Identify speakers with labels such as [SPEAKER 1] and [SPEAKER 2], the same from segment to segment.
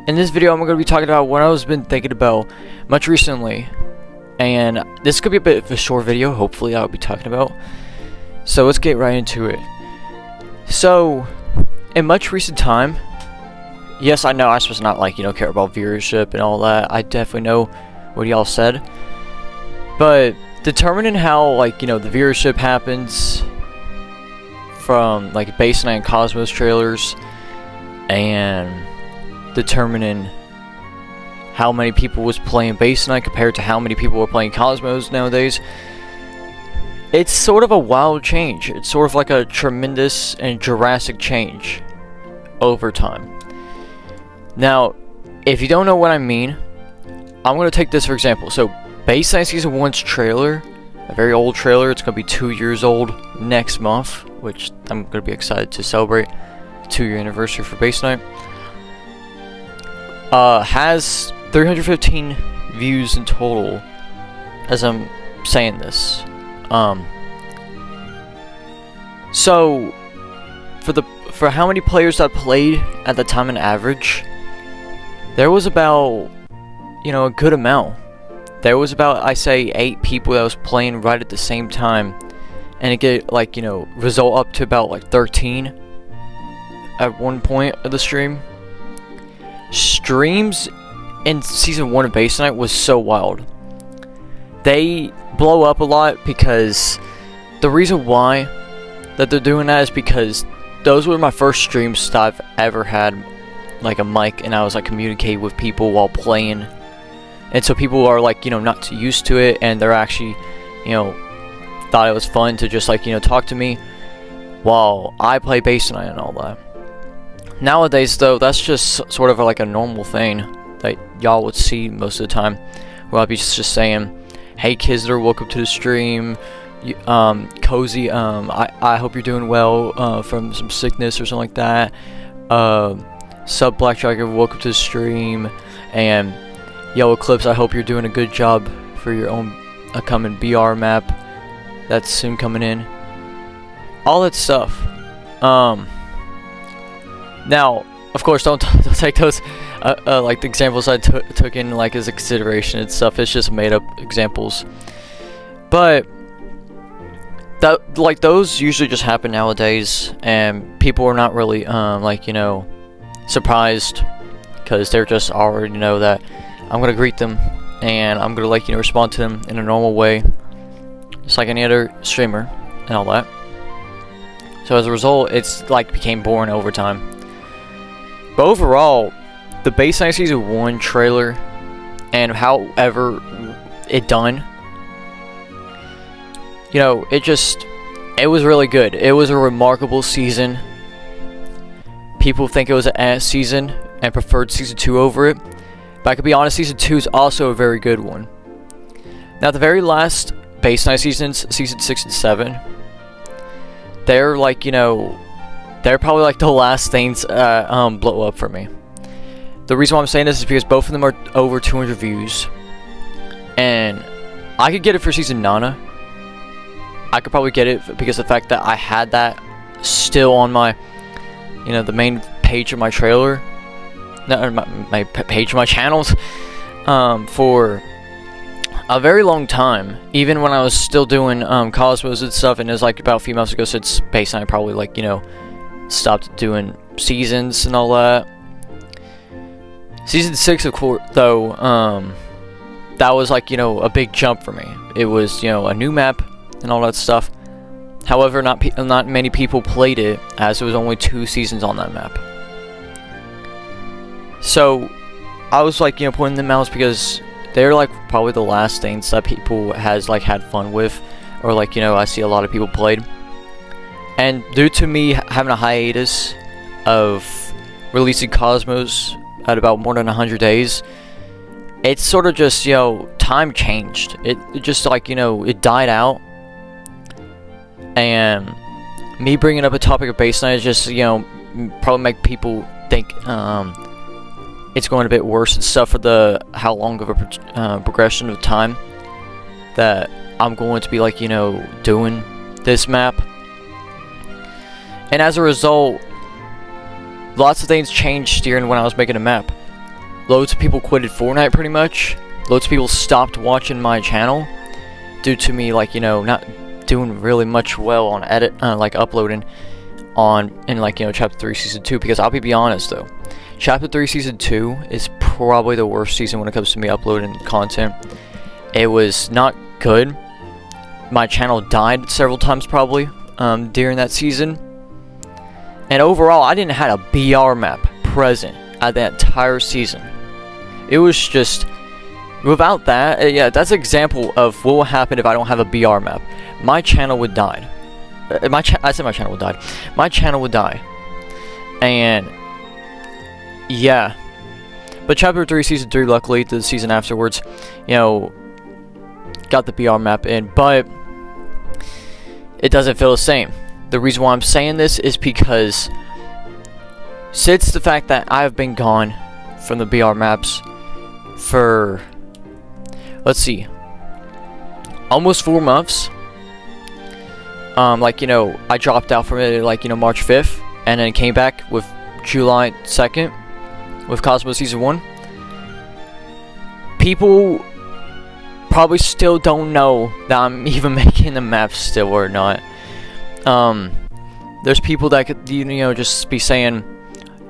[SPEAKER 1] in this video, I'm going to be talking about what I've been thinking about much recently. And this could be a bit of a short video, hopefully I'll be talking about. So let's get right into it. So, in much recent time, yes, I know I'm supposed to not, like, care about viewership and all that. I definitely know what y'all said. But determining how, like, the viewership happens from, like, Basenite and Kosmos trailers, and determining how many people was playing Basenite compared to how many people were playing Kosmos nowadays, it's sort of a wild change. It's sort of like a tremendous and drastic change over time. Now, if you don't know what I mean, I'm going to take this for example. So, Basenite Season 1's trailer, a very old trailer, it's going to be 2 years old next month, which I'm going to be excited to celebrate. 2-year anniversary for Basenite. Has 315 views in total as I'm saying this. So for how many players that played at the time on average, there was about a good amount. There was about, I say, 8 people that was playing right at the same time, and it get like result up to about like 13 at one point of the stream. Streams in Season 1 of Basenite was so wild. They blow up a lot because the reason why that they're doing that is because those were my first streams that I've ever had like a mic and I was like communicating with people while playing. And so people are like, not too used to it, and they're actually, thought it was fun to just like, talk to me while I play Basenite and all that. Nowadays, though, that's just sort of like a normal thing that y'all would see most of the time, where I'll be just saying, "Hey, Kizler, welcome to the stream. Cozy, I hope you're doing well from some sickness or something like that. Sub Black Dragon, welcome to the stream. And Yo, Eclipse, I hope you're doing a good job for your own upcoming BR map that's soon coming in. All that stuff. Now, of course, don't take those like the examples I took in like as a consideration and stuff. It's just made up examples, but that like those usually just happen nowadays, and people are not really surprised because they're just already know that I'm gonna greet them and I'm gonna respond to them in a normal way, just like any other streamer and all that. So as a result, it's like became boring over time. But overall, the Basenite Season 1 trailer and however it done, it was really good. It was a remarkable season. People think it was an ass season and preferred Season 2 over it. But I could be honest, Season 2 is also a very good one. Now, the very last Basenite seasons, Season 6 and 7, they're like, they're probably like the last things blow up for me. The reason why I'm saying this is because both of them are over 200 views, and I could get it for Season Nana. I could probably get it because of the fact that I had that still on my, the main page of my trailer, no, my page of my channels, for a very long time. Even when I was still doing Cosmos and stuff, and it was like about a few months ago since Basenite probably like stopped doing seasons and all that. Season 6, of course, though, that was like, a big jump for me. It was, a new map and all that stuff. However, not many people played it, as there was only 2 seasons on that map. So, I was like, pointing them out because they're like probably the last things that people has like had fun with, or like, I see a lot of people played. And due to me having a hiatus of releasing Cosmos at about more than 100 days, it's sort of just, time changed. It just like, it died out. And me bringing up a topic of Basenite is just, probably make people think it's going a bit worse and stuff for how long of a progression of time that I'm going to be like, doing this map. And as a result, lots of things changed during when I was making a map. loads of people quitted Fortnite pretty much. Loads of people stopped watching my channel due to me, like, you know, not doing really much well on like uploading in like, you know, Chapter 3 Season 2, because I'll be honest though, Chapter 3 Season 2 is probably the worst season when it comes to me uploading content. It was not good. My channel died several times probably during that season. And overall, I didn't have a BR map present at that entire season. It was just, without that, yeah, that's an example of what will happen if I don't have a BR map. My channel would die. I said my channel would die. My channel would die. And yeah. But Chapter 3 Season 3, luckily, the season afterwards, you know, got the BR map in, but it doesn't feel the same. The reason why I'm saying this is because since the fact that I've been gone from the BR maps for, let's see, almost 4 months. Like, you know, I dropped out from it like, you know, March 5th, and then came back with July 2nd with Kosmos Season 1. People probably still don't know that I'm even making the map still or not. There's people that could, you know, just be saying,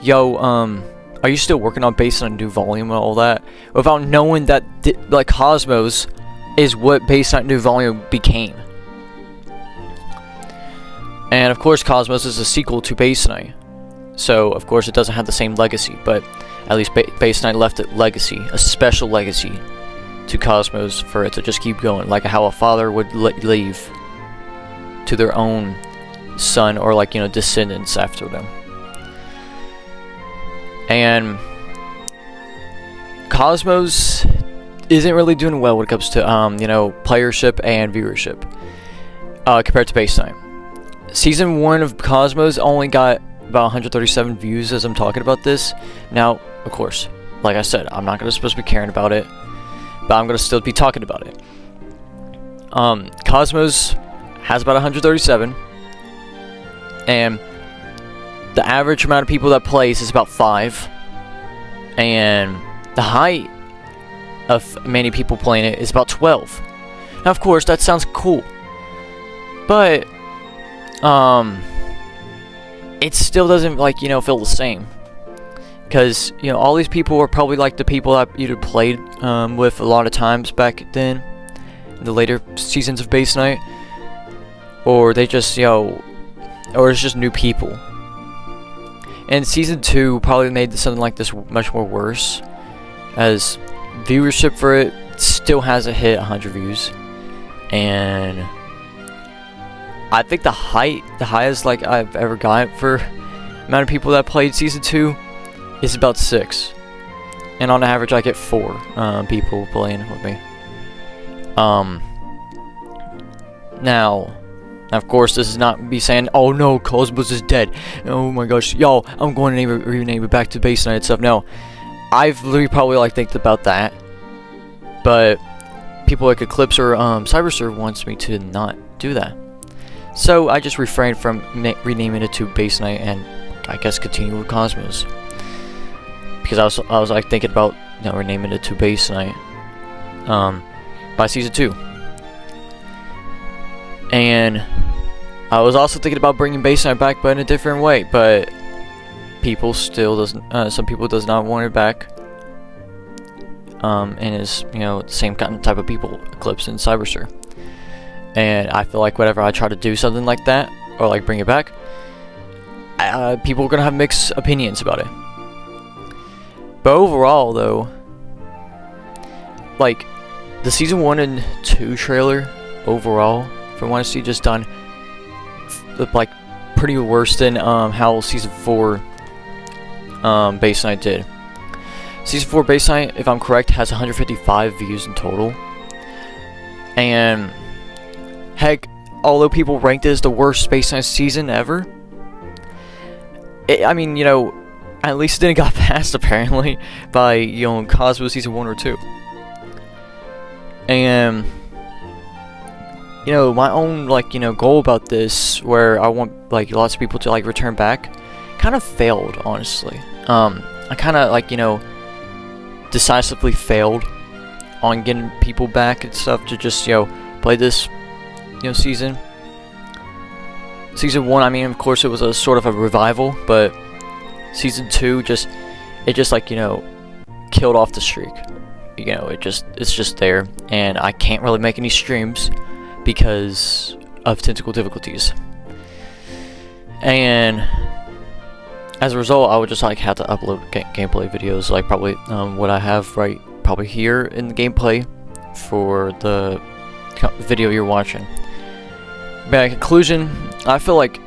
[SPEAKER 1] yo, are you still working on Basenite New Volume and all that? Without knowing that, like, Kosmos is what Basenite New Volume became. And of course, Kosmos is a sequel to Basenite. So, of course, it doesn't have the same legacy, but at least Basenite left a legacy, a special legacy to Kosmos for it to just keep going, like how a father would leave to their own son or, like, you know, descendants after them. And Kosmos isn't really doing well when it comes to you know, playership and viewership compared to Basenite. Season 1 of Kosmos only got about 137 views as I'm talking about this. Now, of course, like I said, I'm not supposed to be caring about it, but I'm gonna still be talking about it. Kosmos has about 137, and the average amount of people that plays is about 5, and the height of many people playing it is about 12. Now, of course, that sounds cool, but it still doesn't, like, you know, feel the same, because, you know, all these people are probably like the people I either played with a lot of times back then, in the later seasons of Basenite, or they just, you know, or it's just new people. And Season 2 probably made something like this much more worse, as viewership for it still hasn't hit 100 views, and I think the highest like I've ever got for amount of people that played Season 2 is about 6, and on average I get 4 people playing with me. Now, of course, this is not me saying, oh no, Kosmos is dead, oh my gosh, yo, I'm going to rename it back to Basenite and stuff. No, I've literally probably like think about that, but people like Eclipse or CyberServe wants me to not do that. So I just refrained from renaming it to Basenite and I guess continue with Kosmos, because I was like thinking about, you know, renaming it to Basenite by Season 2. And I was also thinking about bringing Basenite back, but in a different way. But people still doesn't. Some people does not want it back. And is, you know, the same kind of type of people, Eclipse and CyberServe. And I feel like whenever I try to do something like that, or like bring it back, people are gonna have mixed opinions about it. But overall, though, like the Season 1 and 2 trailer, overall, from what I see, just done like pretty worse than how Season 4 Basenite did. Season 4 Basenite, if I'm correct, has 155 views in total. And heck, although people ranked it as the worst Basenite season ever, I mean, you know, at least it didn't got passed apparently by, you know, Kosmos Season 1 or 2. And you know, my own, like, you know, goal about this, where I want, like, lots of people to, like, return back, kind of failed, honestly. I kind of, like, you know, decisively failed on getting people back and stuff to just, play this, season. Season 1, I mean, of course, it was a sort of a revival, but Season 2 it just like, killed off the streak. It's just there, and I can't really make any streams because of technical difficulties. And as a result, I would just like have to upload gameplay videos, like probably what I have probably here in the gameplay for the video you're watching. But in conclusion, I feel like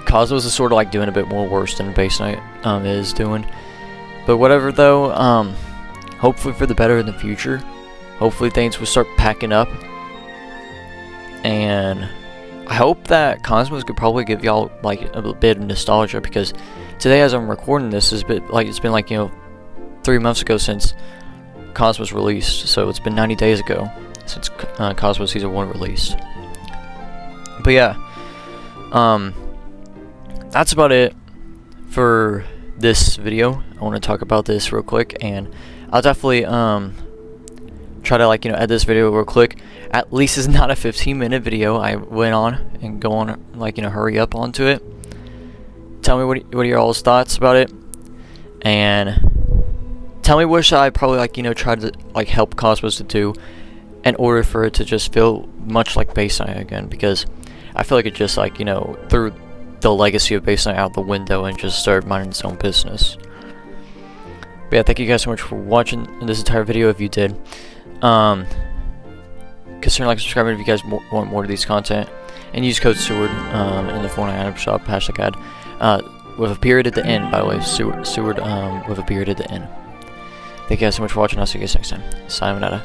[SPEAKER 1] Kosmos is sort of like doing a bit more worse than Basenite is doing. But whatever though, hopefully for the better in the future. Hopefully things will start packing up. And I hope that Kosmos could probably give y'all like a bit of nostalgia, because today as I'm recording this it's been like 3 months ago since Kosmos released. So it's been 90 days ago since Kosmos Season 1 released. But yeah, that's about it for this video. I want to talk about this real quick, and I'll definitely try to edit this video real quick. At least it's not a 15-minute video. I went on and go on hurry up onto it. Tell me what are your all's thoughts about it, and tell me what should I probably try to help Kosmos to do in order for it to just feel much like Basenite again, because I feel like it just threw the legacy of Basenite out the window and just started minding its own business. But yeah, thank you guys so much for watching this entire video if you did. Consider liking, subscribing if you guys want more of these content, and use code Seward in the Fortnite item shop #ad with a period at the end, by the way. Seward with a period at the end. Thank you guys so much for watching. I'll see you guys next time. Sayonara.